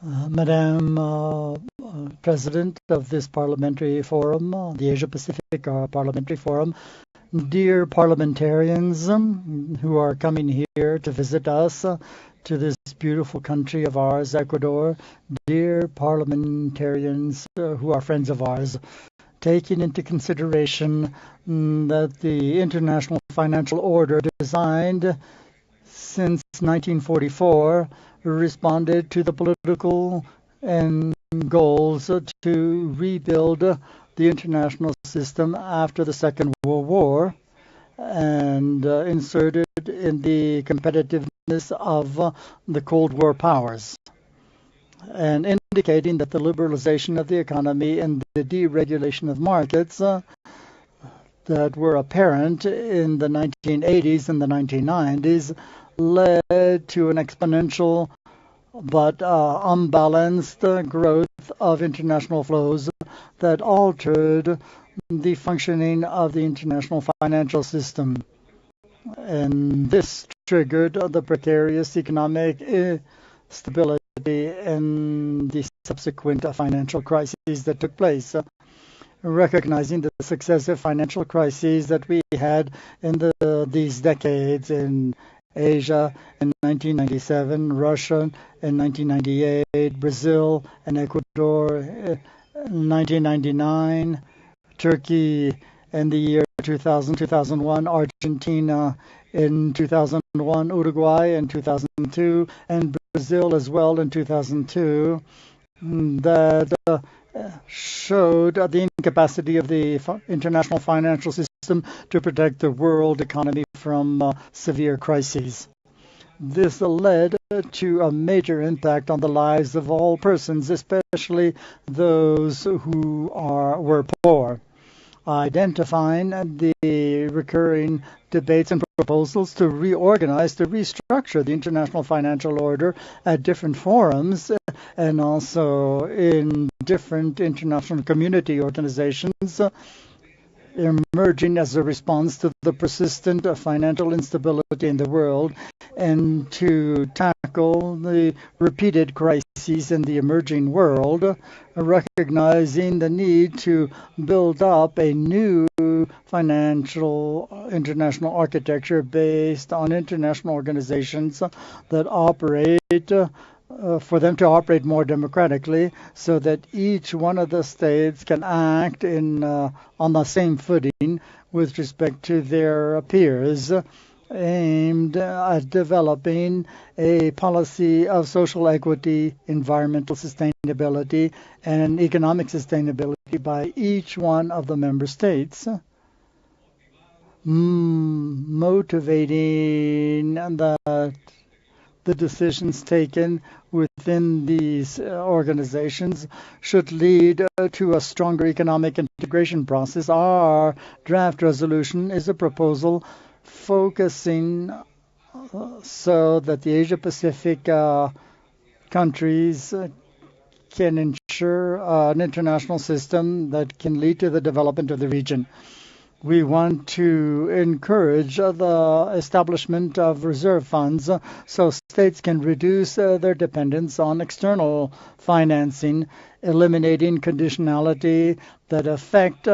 Madam President of this parliamentary forum, the Asia Pacific Parliamentary Forum, dear parliamentarians who are coming here to visit us to this beautiful country of ours, Ecuador, dear parliamentarians who are friends of ours, taking into consideration that the international financial order designed since 1944 responded to the political and goals to rebuild the international system after the Second World War and inserted in the competitiveness of the Cold War powers, and indicating that the liberalization of the economy and the deregulation of markets that were apparent in the 1980s and the 1990s led to an exponential but unbalanced growth of international flows that altered the functioning of the international financial system. And this triggered the precarious economic stability and the subsequent financial crises that took place. Recognizing the successive financial crises that we had in these decades in Asia in 1997, Russia in 1998, Brazil and Ecuador in 1999, Turkey in the year 2000, 2001, Argentina in 2001, Uruguay in 2002, and Brazil as well in 2002, that showed the incapacity of the international financial system to protect the world economy from severe crises. This led to a major impact on the lives of all persons, especially those who were poor, identifying the recurring debates and proposals to reorganize, to restructure the international financial order at different forums and also in different international community organizations, emerging as a response to the persistent financial instability in the world and to tackle the repeated crises in the emerging world, recognizing the need to build up a new financial international architecture based on international organizations that operate for them to operate more democratically so that each one of the states can act on the same footing with respect to their peers, aimed at developing a policy of social equity, environmental sustainability, and economic sustainability by each one of the member states, motivating the decisions taken within these organizations should lead to a stronger economic integration process. Our draft resolution is a proposal focusing so that the Asia Pacific countries can ensure an international system that can lead to the development of the region. We want to encourage the establishment of reserve funds so states can reduce their dependence on external financing, eliminating conditionality that affect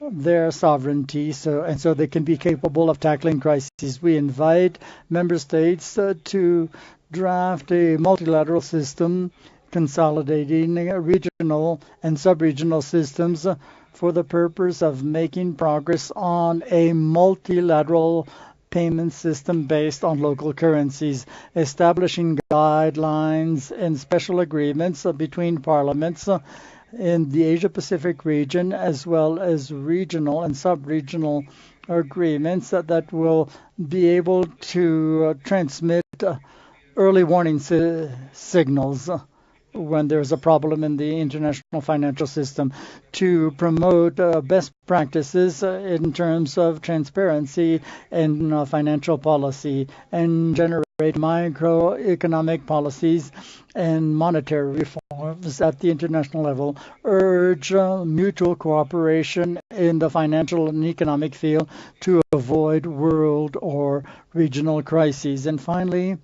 their sovereignty so they can be capable of tackling crises. We invite member states to draft a multilateral system consolidating regional and sub-regional systems for the purpose of making progress on a multilateral payment system based on local currencies, establishing guidelines and special agreements between parliaments in the Asia Pacific region, as well as regional and sub-regional agreements that will be able to transmit early warning signals when there's a problem in the international financial system, to promote best practices in terms of transparency and financial policy, and generate microeconomic policies and monetary reforms at the international level, urge mutual cooperation in the financial and economic field to avoid world or regional crises. And finally,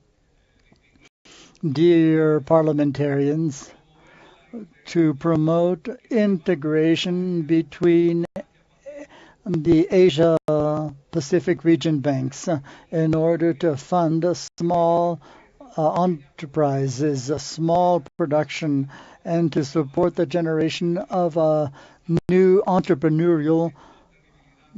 dear parliamentarians, to promote integration between the Asia Pacific region banks in order to fund small enterprises, small production, and to support the generation of a new entrepreneurial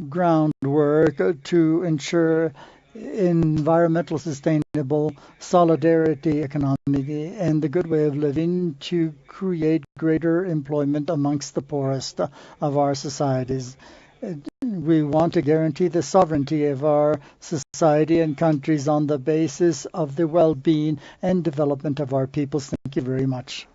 groundwork to ensure environmental sustainable solidarity economy and the good way of living to create greater employment amongst the poorest of our societies. We want to guarantee the sovereignty of our society and countries on the basis of the well-being and development of our peoples. Thank you very much.